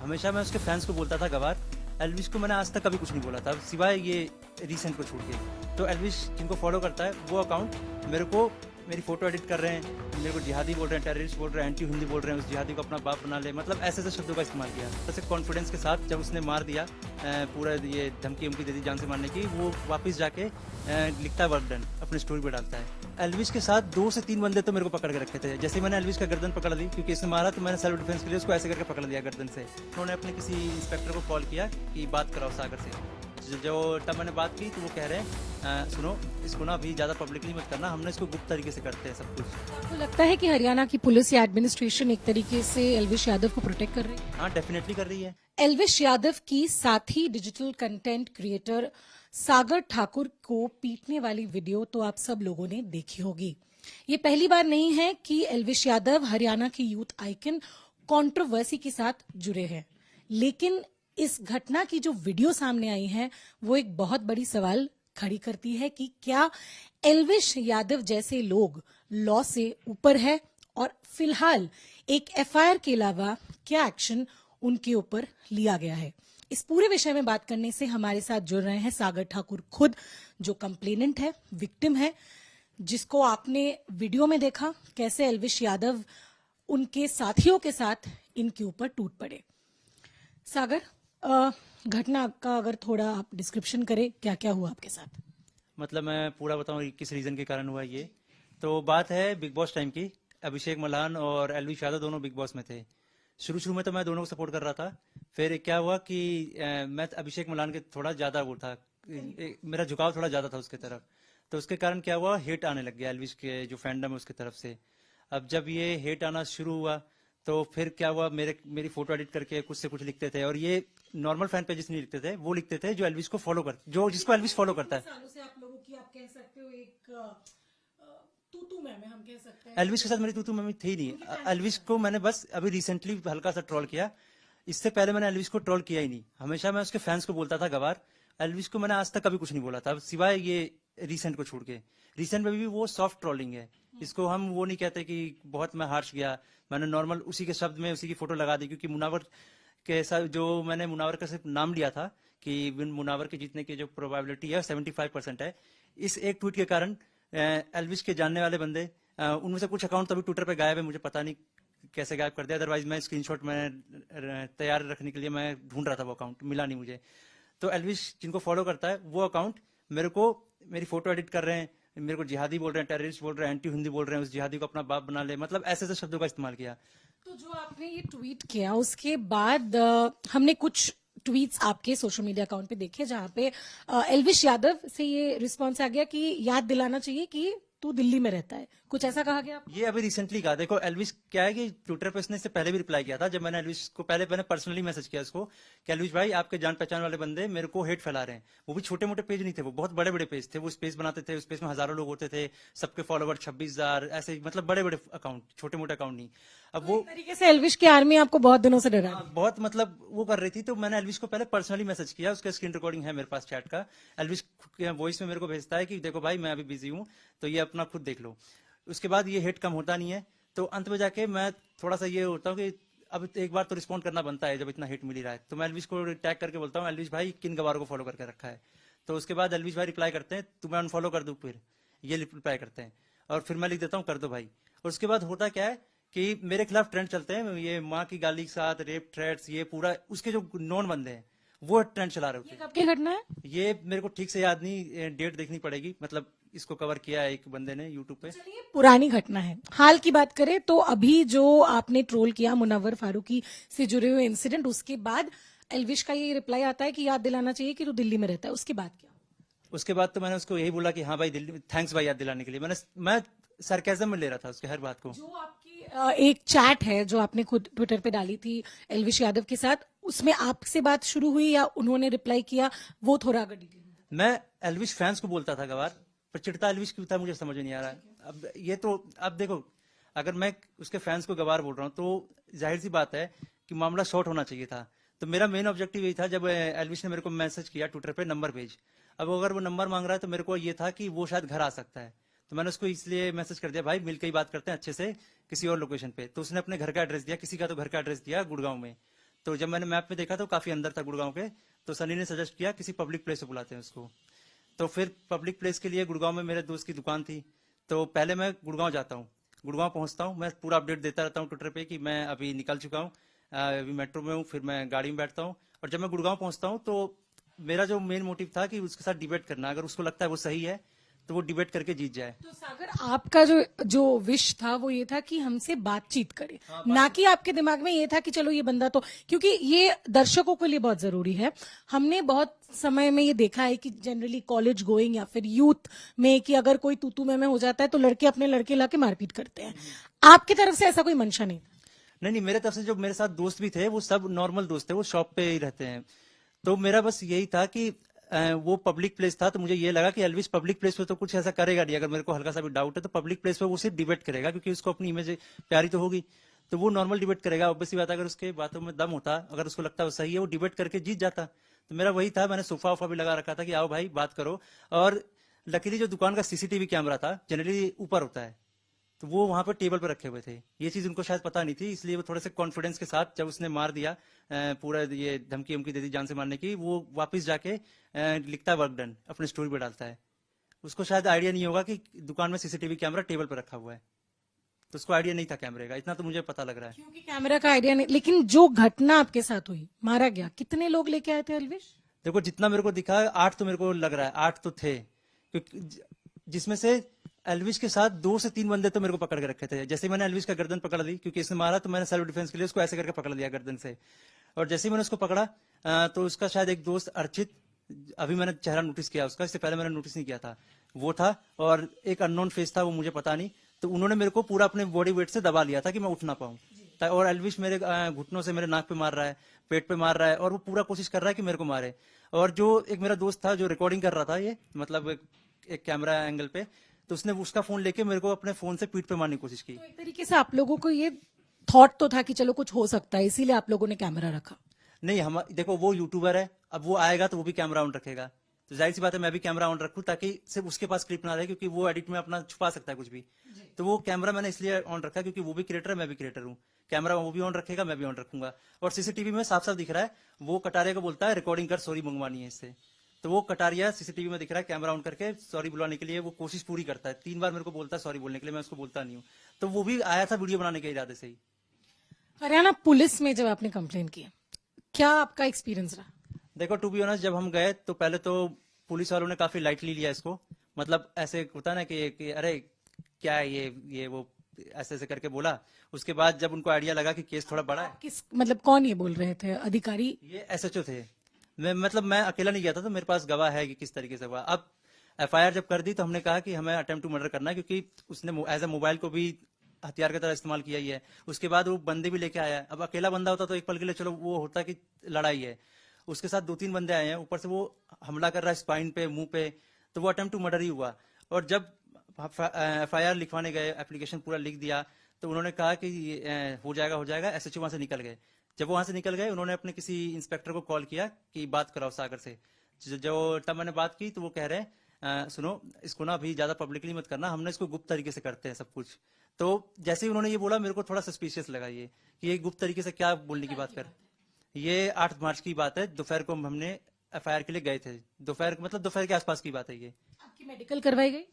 हमेशा मैं उसके फैंस को बोलता था गवार, एल्विश को मैंने आज तक कभी कुछ नहीं बोला था सिवाय ये रिसेंट को छूट के। तो एल्विश जिनको फॉलो करता है वो अकाउंट मेरे को मेरी फोटो एडिट कर रहे हैं, मेरे को जिहादी बोल रहे हैं, टेररिस्ट बोल रहे हैं, एंटी हिंदी बोल रहे हैं, उस जिहादी को अपना बाप बना ले, मतलब ऐसे ऐसे शब्दों का इस्तेमाल किया। ऐसे कॉन्फिडेंस के साथ जब उसने मार दिया, पूरा ये धमकी उमकी दे दी जान से मारने की, वो वापस जाके लिखता है वर्क डन, अपने स्टोरी पे डालता है। एल्विश के साथ 2 से 3 बंदे तो मेरे को पकड़ के रखे थे। जैसे मैंने एल्विश का गर्दन पकड़ ली क्योंकि इसने मारा, तो मैंने सेल्फ डिफेंस के लिए उसको ऐसे करके पकड़ लिया गर्दन से। उन्होंने अपने किसी इंस्पेक्टर को कॉल किया कि बात कराओ सागर से। जो तब मैंने बात की तो वो कह रहे हैं सुनो इसको ना अभी ज़्यादा पब्लिकली मत करना, हमने इसको गुप्त तरीके से करते हैं सब कुछ। आपको लगता है कि हरियाणा की पुलिस या एडमिनिस्ट्रेशन एक तरीके से एल्विश यादव को प्रोटेक्ट कर रही है? हाँ, डेफिनेटली कर रही है। एल्विश यादव की साथी डिजिटल कंटेंट क्रिएटर सागर ठाकुर को पीटने वाली वीडियो तो आप सब लोगों ने देखी होगी। ये पहली बार नहीं है कि एल्विश यादव हरियाणा की यूथ आइकन कंट्रोवर्सी के साथ जुड़े हैं, लेकिन इस घटना की जो वीडियो सामने आई है वो एक बहुत बड़ी सवाल खड़ी करती है कि क्या एल्विश यादव जैसे लोग लॉ से ऊपर है, और फिलहाल एक एफआईआर के अलावा क्या एक्शन उनके ऊपर लिया गया है। इस पूरे विषय में बात करने से हमारे साथ जुड़ रहे हैं सागर ठाकुर खुद, जो कंप्लेनेंट है, विक्टिम है, जिसको आपने वीडियो में देखा कैसे एल्विश यादव उनके साथियों के साथ इनके ऊपर टूट पड़े। सागर, घटना का अगर थोड़ा आप डिस्क्रिप्शन करें, क्या क्या हुआ आपके साथ? मतलब मैं पूरा बताऊं किस रीजन के कारण हुआ ये। तो बात है बिग बॉस टाइम की। अभिषेक मल्हान और एल्विश यादव दोनों बिग बॉस में थे। शुरू में तो मैं दोनों को सपोर्ट कर रहा था। फिर क्या हुआ कि मैं अभिषेक मल्हान के थोड़ा ज्यादा वो था, मेरा झुकाव थोड़ा ज्यादा था उसके तरफ। तो उसके कारण क्या हुआ, हेट आने लग गया एल्विश के जो फैंडम है उसकी तरफ से। अब जब ये हेट आना शुरू हुआ तो फिर क्या हुआ, मेरी फोटो एडिट करके कुछ से कुछ लिखते थे, और ये नॉर्मल फैन पेजेस नहीं लिखते थे, वो लिखते थे जो एल्विश को फॉलो कर, जो जिसको एल्विश फॉलो करता है। सालों से आप लोगों की, आप कह सकते हो, एक तू मैं हम कह सकते हैं। एल्विश के साथ मेरी तू मैं थी ही नहीं। एल्विश को मैंने बस अभी रिसेंटली हल्का सा ट्रोल किया। इससे पहले मैंने एल्विश को ट्रोल किया ही नहीं। हमेशा मैं उसके फैंस को बोलता था गवार, एल्विश को मैंने आज तक कभी कुछ नहीं बोला था सिवाय ये रिसेंट को छोड़ के। रिसेंट में भी वो सॉफ्ट ट्रोलिंग है, इसको हम वो नहीं कहते कि बहुत मैं हार्श गया। मैंने नॉर्मल उसी के शब्द में उसी की फोटो लगा दी, क्योंकि मुनावर के साथ जो मैंने मुनावर का सिर्फ नाम लिया था कि मुनावर के जीतने की जो प्रोबेबिलिटी है 75% है। इस एक ट्वीट के कारण एल्विश के जानने वाले बंदे, उनमें से कुछ अकाउंट तो अभी ट्विटर पे गायब है, मुझे पता नहीं कैसे गायब कर दिया। अदरवाइज मैं स्क्रीनशॉट में तैयार रखने के लिए मैं ढूंढ रहा था, वो अकाउंट मिला नहीं मुझे। तो एल्विश जिनको फॉलो करता है वो अकाउंट मेरे को मेरी फोटो एडिट कर रहे हैं, मेरे को जिहादी बोल रहे हैं, टेररिस्ट बोल रहे हैं, एंटी हिंदी बोल रहे हैं, उस जिहादी को अपना बाप बना ले, मतलब ऐसे ऐसे शब्दों का इस्तेमाल किया। तो जो आपने ये ट्वीट किया उसके बाद हमने कुछ ट्वीट्स आपके सोशल मीडिया अकाउंट पे देखे जहां पे एल्विश यादव से ये रिस्पांस आ गया कि याद दिलाना चाहिए कि तू दिल्ली में रहता है, कुछ ऐसा कहा गया आपको? ये अभी रिसेंटली कहा। देखो एल्विश क्या है कि ट्विटर पे इसने इससे पहले भी रिप्लाई किया था। जब मैंने एल्विश को मैंने पर्सनली मैसेज किया इसको कि एल्विश भाई आपके जान पहचान वाले बंदे मेरे को हेट फैला रहे हैं। वो भी छोटे मोटे पेज नहीं थे, वो बहुत बड़े बड़े पेज थे। वो स्पेस बनाते थे, उस पेज में हजारों लोग होते थे, सबके फॉलोवर 26,000 ऐसे, मतलब बड़े बड़े अकाउंट, छोटे मोटे अकाउंट नहीं। अब वो तरीके से एल्विश की आर्मी आपको बहुत दिनों से डरा है। बहुत मतलब वो कर रही थी। तो मैंने एल्विश को पहले पर्सनली मैसेज किया, उसका स्क्रीन रिकॉर्डिंग है मेरे पास चैट का। एल्विश वॉइस में मेरे को भेजता है कि देखो भाई मैं अभी बिजी हूँ, तो ये अपना खुद देख लो। उसके बाद ये हेट कम होता नहीं है, तो अंत में जाके मैं थोड़ा सा ये होता हूँ कि अब एक बार तो रिस्पॉन्ड करना बनता है जब इतना हेट मिल रहा है। तो मैं एल्विश को टैग करके बोलता हूँ, एल्विश भाई किन गवारों को फॉलो करके रखा है। तो उसके बाद एल्विश भाई रिप्लाई करते हैं तुम्हें अनफॉलो कर दूं, फिर ये रिप्लाई करते हैं, और फिर मैं लिख देता हूँ कर दो भाई। और उसके बाद होता क्या है कि मेरे खिलाफ ट्रेंड चलते हैं, ये माँ की गाली के साथ रेप थ्रेट्स, ये पूरा उसके जो नॉन बंदे हैं वो ट्रेंड चला रहे होते हैं। कब की घटना है? ये मेरे को ठीक से याद नहीं, डेट देखनी पड़ेगी। मतलब इसको कवर किया है एक बंदे ने यूट्यूब पे। चलिए पुरानी घटना है। हाल की बात करें तो अभी जो आपने ट्रोल किया मुनव्वर फारूकी से जुड़े हुए इंसिडेंट, उसके बाद एल्विश का ये रिप्लाई आता है कि याद दिलाना चाहिए कि तू दिल्ली में रहता है। उसके बाद क्या? उसके बाद तो मैंने उसको यही बोला कि हाँ भाई दिल्ली, थैंक्स भाई याद दिलाने के लिए। मैं सरकाज़म में ले रहा था उसके हर बात को। जो आपकी एक चैट है जो आपने खुद ट्विटर पे डाली थी एल्विश यादव के साथ, उसमें आपसे बात शुरू हुई या उन्होंने रिप्लाई किया, वो थोड़ा अगर डिटेल में? मैं एल्विश फैंस को बोलता था गवार, पर चिढ़ता एल्विश क्यों था मुझे समझ नहीं आ रहा है। अब ये तो अब देखो, अगर मैं उसके फैंस को गवार बोल रहा हूँ तो जाहिर सी बात है कि मामला शॉर्ट होना चाहिए था। तो मेरा मेन ऑब्जेक्टिव यही था। जब एल्विश ने मेरे को मैसेज किया ट्विटर पे नंबर भेज, अब अगर वो नंबर मांग रहा है तो मेरे को ये था कि वो शायद घर आ सकता है। तो मैंने उसको इसलिए मैसेज कर दिया भाई मिलकर ही बात करते हैं अच्छे से किसी और लोकेशन पे। तो उसने अपने घर का एड्रेस दिया, किसी का तो घर का एड्रेस दिया गुड़गांव में। तो जब मैंने मैप में देखा तो काफी अंदर था गुड़गांव के, तो सनी ने सजेस्ट किया किसी पब्लिक प्लेस पे बुलाते हैं उसको। तो फिर पब्लिक प्लेस के लिए गुड़गांव में मेरे दोस्त की दुकान थी, तो पहले मैं गुड़गांव जाता हूँ, गुड़गांव पहुंचता हूँ, मैं पूरा अपडेट देता रहता हूँ ट्विटर पे कि मैं अभी निकल चुका हूँ, अभी मेट्रो में हूँ, फिर मैं गाड़ी में बैठता हूँ। और जब मैं गुड़गांव पहुंचता हूँ तो मेरा जो मेन मोटिव था कि उसके साथ डिबेट करना, अगर उसको लगता है वो सही है तो वो डिबेट करके जीत जाए। तो सागर आपका जो जो विश था वो ये था कि हमसे बातचीत करे, ना कि आपके दिमाग में ये था कि चलो ये बंदा तो, क्योंकि ये दर्शकों के लिए बहुत जरूरी है। हमने बहुत समय में ये देखा है कि जनरली कॉलेज गोइंग या फिर यूथ में कि अगर कोई तूतू में हो जाता है तो लड़के अपने लड़के लाके मारपीट करते हैं। आपकी तरफ से ऐसा कोई मंशा नहीं था? नहीं, मेरे तरफ से जो मेरे साथ दोस्त भी थे वो सब नॉर्मल दोस्त थे, वो शॉप पे ही रहते हैं। तो मेरा बस यही था कि वो पब्लिक प्लेस था, तो मुझे ये लगा कि एल्विस पब्लिक प्लेस पे तो कुछ ऐसा करेगा नहीं, अगर मेरे को हल्का सा भी डाउट है तो पब्लिक प्लेस पे वो सिर्फ डिबेट करेगा, क्योंकि उसको अपनी इमेज प्यारी तो होगी, तो वो नॉर्मल डिबेट करेगा। ऑब्वियसली बात है, अगर उसके बातों में दम होता, अगर उसको लगता है वो सही है, वो डिबेट करके जीत जाता। तो मेरा वही था, मैंने सोफा वोफा भी लगा रखा था कि आओ भाई बात करो। और लकीली जो दुकान का सीसीटीवी कैमरा था जनरली ऊपर होता है, तो वो वहां पर टेबल पर रखे हुए थे, ये चीज उनको शायद पता नहीं थी, इसलिए वो थोड़े से कॉन्फिडेंस के साथ जब उसने मार दिया, पूरा ये धमकी उमकी दे दी जान से मारने की, वो वापस जाके लिखता है वर्क डन, अपने स्टोरी पे डालता है। उसको शायद आइडिया नहीं होगा कि दुकान में सीसीटीवी कैमरा टेबल पर रखा हुआ है, तो उसको आइडिया नहीं था कैमरे का, इतना तो मुझे पता लग रहा है। क्योंकि कैमरा का आइडिया नहीं, लेकिन जो घटना आपके साथ हुई, मारा गया, कितने लोग लेके आए थे एल्विश? देखो जितना मेरे को दिखा 8 तो मेरे को लग रहा है, 8 तो थे, क्योंकि जिसमें से एल्विश के साथ 2 से 3 बंदे तो मेरे को पकड़ के रखे थे। जैसे ही मैंने एल्विश का गर्दन पकड़ ली, क्योंकि इसने मारा, तो मैंने सेल्फ डिफेंस के लिए उसको ऐसे करके पकड़ लिया गर्दन से। और जैसे ही मैंने उसको पकड़ा तो उसका शायद एक दोस्त अर्चित, अभी मैंने चेहरा नोटिस किया उसका, इससे पहले मैंने नोटिस नहीं किया था, वो था। और एक अननोन फेस था, वो मुझे पता नहीं, तो उन्होंने मेरे को पूरा अपने बॉडी वेट से दबा लिया था कि मैं उठ ना पाऊं। और एल्विश मेरे घुटनों से मेरे नाक पे मार रहा है, पेट पे मार रहा है, और वो पूरा कोशिश कर रहा है कि मेरे को मारे। और जो एक मेरा दोस्त था जो रिकॉर्डिंग कर रहा था, ये मतलब एक कैमरा एंगल पे, तो उसने उसका फोन लेके मेरे को अपने फोन से पीठ पे मारने की कोशिश की। तो एक तरीके से आप लोगों को ये थॉट तो था कि चलो कुछ हो सकता है, इसीलिए आप लोगों ने कैमरा रखा? नहीं, हम देखो वो यूट्यूबर है, अब वो आएगा तो वो भी कैमरा ऑन रखेगा, तो जाहिर सी बात है मैं भी कैमरा ऑन रखूं, ताकि सिर्फ उसके पास क्लिप ना रहे, क्योंकि वो एडिट में अपना छुपा सकता है कुछ भी। तो वो कैमरा मैंने इसलिए ऑन रखा क्योंकि वो भी क्रिएटर है, मैं भी क्रिएटर हूँ, कैमरा वो भी ऑन रखेगा, मैं भी ऑन रखूंगा। और सीसीटीवी में साफ साफ दिख रहा है, वो कटारिया को बोलता है रिकॉर्डिंग कर, सॉरी मंगवानी है इससे, तो वो कटारिया सीसीटीवी में दिख रहा है कैमरा ऑन करके सॉरी बुलाने के लिए वो कोशिश पूरी करता है। 3 बार मेरे को बोलता है सॉरी बोलने के लिए, मैं उसको बोलता नहीं हूँ। तो वो भी आया था वीडियो बनाने के इरादे से ही। हरियाणा पुलिस में जब आपने कंप्लेन की, क्या आपका एक्सपीरियंस रहा? देखो टू बी ऑनेस्ट, जब हम गए तो पहले तो पुलिस वालों ने काफी लाइटली लिया इसको, मतलब ऐसे होता है ना कि अरे क्या है ये वो ऐसे ऐसे करके बोला। उसके बाद जब उनको आइडिया लगा कि केस थोड़ा बड़ा है, किस मतलब कौन ये बोल रहे थे, अधिकारी? ये एसएचओ थे, मैं अकेला नहीं गया था, तो मेरे पास गवाह है कि किस तरीके से हुआ। अब एफआईआर जब कर दी तो हमने कहा कि हमें अटेम्प्ट टू मर्डर करना है, क्योंकि उसने एज ए मोबाइल को भी हथियार की तरह इस्तेमाल किया ही है। उसके बाद वो बंदे भी लेके आया है। अब अकेला बंदा होता तो एक पल के लिए चलो वो होता कि लड़ाई है, उसके साथ 2-3 बंदे आए हैं, ऊपर से वो हमला कर रहा है स्पाइन पे, मुंह पे, तो वो अटेम्प्ट टू मर्डर ही हुआ। और जब एफआईआर लिखवाने गए, एप्लीकेशन पूरा लिख दिया, तो उन्होंने कहा कि हो जाएगा। एसएचओ वहां से निकल गए। जब वो वहां से निकल गए, उन्होंने अपने किसी इंस्पेक्टर को कॉल किया कि बात कराओ सागर से। जो तब मैंने बात की तो वो कह रहे हैं सुनो इसको ना अभी ज्यादा पब्लिकली मत करना, हमने इसको गुप्त तरीके से करते हैं सब कुछ। तो जैसे ही उन्होंने ये बोला, मेरे को थोड़ा सस्पिशियस लगा ये कि ये गुप्त तरीके से क्या बोलने की बात कर। ये 8 मार्च की बात है, दोपहर को हमने एफआईआर के लिए गए थे, दोपहर के आसपास की बात है ये। आपकी मेडिकल करवाई गई?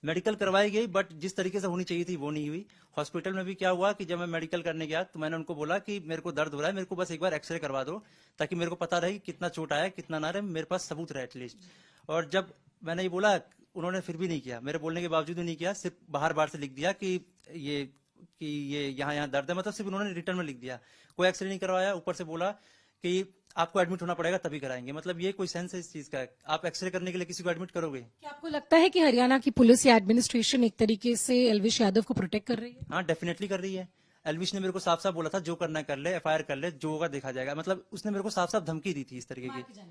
मेडिकल करवाई गई, बट जिस तरीके से होनी चाहिए थी वो नहीं हुई। हॉस्पिटल में भी क्या हुआ कि जब मैं मेडिकल करने गया तो मैंने उनको बोला कि मेरे को दर्द हो रहा है, मेरे को बस एक बार एक्सरे करवा दो, ताकि मेरे को पता रहे कि कितना चोट आया कितना ना रहे, मेरे पास सबूत रहे एटलीस्ट। और जब मैंने ये बोला, उन्होंने फिर भी नहीं किया, मेरे बोलने के बावजूद भी नहीं किया, सिर्फ बाहर से लिख दिया कि ये यहाँ दर्द है, मतलब सिर्फ उन्होंने रिटर्न में लिख दिया, कोई एक्सरे नहीं करवाया। ऊपर से बोला कि आपको एडमिट होना पड़ेगा तभी कराएंगे। मतलब ये कोई सेंस है इस चीज का? आप एक्सरे करने के लिए किसी को एडमिट करोगे? क्या आपको लगता है कि हरियाणा की पुलिस या एडमिनिस्ट्रेशन एक तरीके से एल्विश यादव को प्रोटेक्ट कर रही है? हाँ, डेफिनेटली कर रही है। एल्विश ने मेरे को साफ साफ बोला था जो करना है कर ले, एफआईआर कर ले, जो होगा देखा जाएगा। मतलब उसने मेरे को साफ साफ धमकी दी थी इस तरीके की।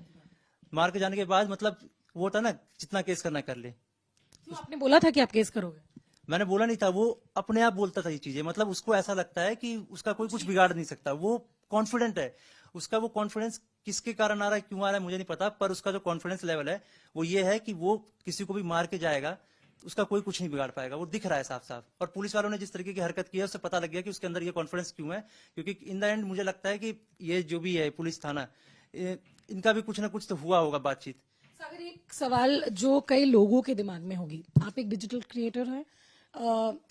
मार के जाने के बाद मतलब वो था ना, जितना केस करना कर ले। तो आपने बोला था कि आप केस करोगे? मैंने बोला नहीं था, वो अपने आप बोलता था ये चीजें। मतलब उसको ऐसा लगता है कि उसका कोई कुछ बिगाड़ नहीं सकता, वो कॉन्फिडेंट है। उसका वो कॉन्फिडेंस किसके कारण आ रहा है, क्यों आ रहा है, मुझे नहीं पता, पर उसका जो कॉन्फिडेंस लेवल है वो ये है कि वो किसी को भी मार के जाएगा उसका कोई कुछ नहीं बिगाड़ पाएगा, वो दिख रहा है साफ साफ। और पुलिस वालों ने जिस तरीके की हरकत की है उससे पता लग गया कि उसके अंदर ये कॉन्फिडेंस क्यों है, क्योंकि इन द एंड मुझे लगता है कि ये जो भी है पुलिस थाना, इनका भी कुछ ना कुछ तो हुआ होगा बातचीत। सागर, एक सवाल जो कई लोगों के दिमाग में होगी, आप एक डिजिटल क्रिएटर हैं,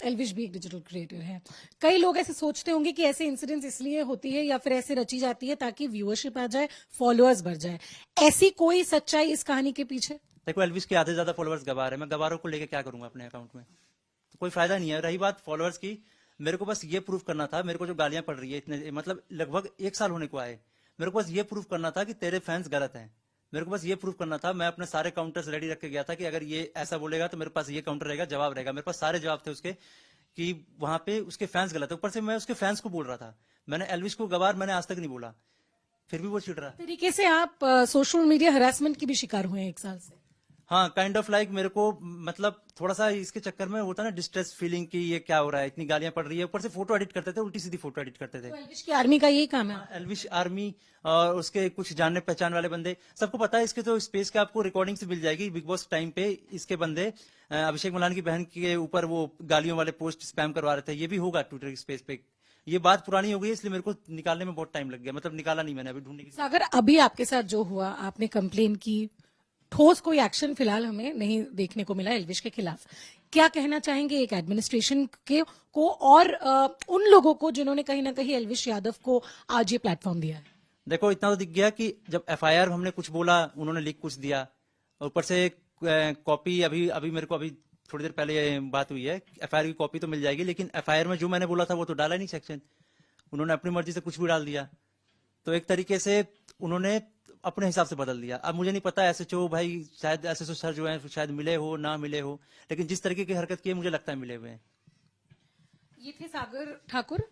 एल्विश भी एक डिजिटल क्रिएटर है, कई लोग ऐसे सोचते होंगे कि ऐसे इंसिडेंट्स इसलिए होती है या फिर ऐसे रची जाती है ताकि व्यूअरशिप आ जाए, फॉलोअर्स बढ़ जाए। ऐसी कोई सच्चाई इस कहानी के पीछे? देखो, एल्विश के आधे ज्यादा फॉलोअर्स गवार है, मैं गवारों को लेकर क्या करूंगा अपने अकाउंट में, तो कोई फायदा नहीं है। रही बात फॉलोअर्स की, मेरे को बस ये प्रूफ करना था, मेरे को जो गालियां पड़ रही है इतने, मतलब लगभग 1 साल होने को आए, मेरे को बस ये प्रूफ करना था कि तेरे फैंस गलत हैं। मेरे को बस ये प्रूफ करना था। मैं अपने सारे काउंटर्स रेडी रख के गया था कि अगर ये ऐसा बोलेगा तो मेरे पास ये काउंटर रहेगा, जवाब रहेगा। मेरे पास सारे जवाब थे उसके कि वहां पे उसके फैंस गलत है। ऊपर से मैं उसके फैंस को बोल रहा था, मैंने एल्विश को गवार मैंने आज तक नहीं बोला, फिर भी वो चिढ़ रहा। तरीके से आप सोशल मीडिया हरासमेंट की भी शिकार हुए हैं 1 साल से। हाँ, काइंड ऑफ लाइक मेरे को मतलब थोड़ा सा इसके चक्कर में होता ना डिस्ट्रेस फीलिंग की ये क्या हो रहा है, इतनी गालियां पड़ रही है। ऊपर से फोटो एडिट करते थे, उल्टी सीधी फोटो एडिट करते थे। तो एल्विश की आर्मी का यही काम है। एल्विश आर्मी और उसके कुछ जानने पहचान वाले बंदे, सबको पता है इसके, तो स्पेस के आपको रिकॉर्डिंग से मिल जाएगी। बिग बॉस टाइम पे इसके बंदे अभिषेक मलान की बहन के ऊपर वो गालियों वाले पोस्ट स्पैम करवा रहे थे, ये भी होगा ट्विटर की स्पेस पे। ये बात पुरानी हो गई है, इसलिए मेरे को निकालने में बहुत टाइम लग गया, मतलब निकाला नहीं मैंने अभी, ढूंढने की। सागर, अभी आपके साथ जो हुआ, आपने कंप्लेन की, ठोस कोई एक्शन फिलहाल हमें नहीं देखने को मिला एल्विश के खिलाफ। क्या कहना चाहेंगे एक एडमिनिस्ट्रेशन के को और उन लोगों को जिन्होंने कहीं ना कहीं एल्विश यादव को आज ये प्लेटफॉर्म दिया है? देखो, इतना तो दिख गया कि जब एफआईआर हमने कुछ बोला, उन्होंने लिख कुछ दिया। ऊपर से कॉपी अभी अभी मेरे को अभी थोड़ी देर पहले बात हुई है, एफआईआर की कॉपी तो मिल जाएगी, लेकिन एफआईआर में जो मैंने बोला था वो तो डाला नहीं सेक्शन। उन्होंने अपनी मर्जी से कुछ भी डाल दिया, तो एक तरीके से उन्होंने अपने हिसाब से बदल दिया। अब मुझे नहीं पता एसएचओ भाई, शायद एसएचओ सर जो है शायद मिले हो ना मिले हो, लेकिन जिस तरीके की हरकत की है मुझे लगता है मिले हुए हैं। ये थे सागर ठाकुर।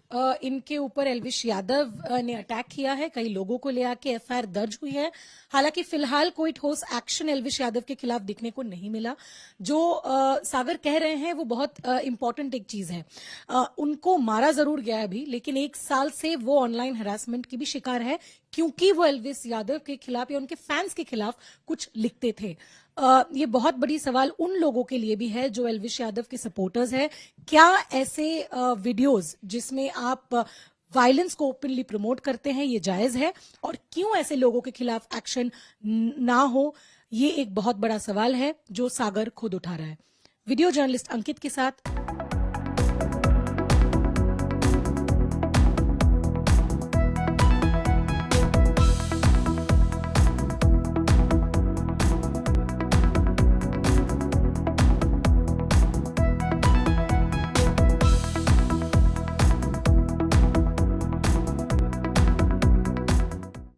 इनके ऊपर एल्विश यादव ने अटैक किया है, कई लोगों को ले आके एफआईआर दर्ज हुई है। हालांकि फिलहाल कोई ठोस एक्शन एल्विश यादव के खिलाफ दिखने को नहीं मिला। जो सागर कह रहे हैं वो बहुत इंपॉर्टेंट एक चीज है। उनको मारा जरूर गया है अभी, लेकिन 1 साल से वो ऑनलाइन हरासमेंट की भी शिकार है, क्योंकि वो एल्विश यादव के खिलाफ या उनके फैंस के खिलाफ कुछ लिखते थे। ये बहुत बड़ी सवाल उन लोगों के लिए भी है जो एल्विश यादव के सपोर्टर्स हैं। क्या ऐसे वीडियोस जिसमें आप वायलेंस को ओपनली प्रमोट करते हैं ये जायज है, और क्यों ऐसे लोगों के खिलाफ एक्शन ना हो, ये एक बहुत बड़ा सवाल है जो सागर खुद उठा रहा है। वीडियो जर्नलिस्ट अंकित के साथ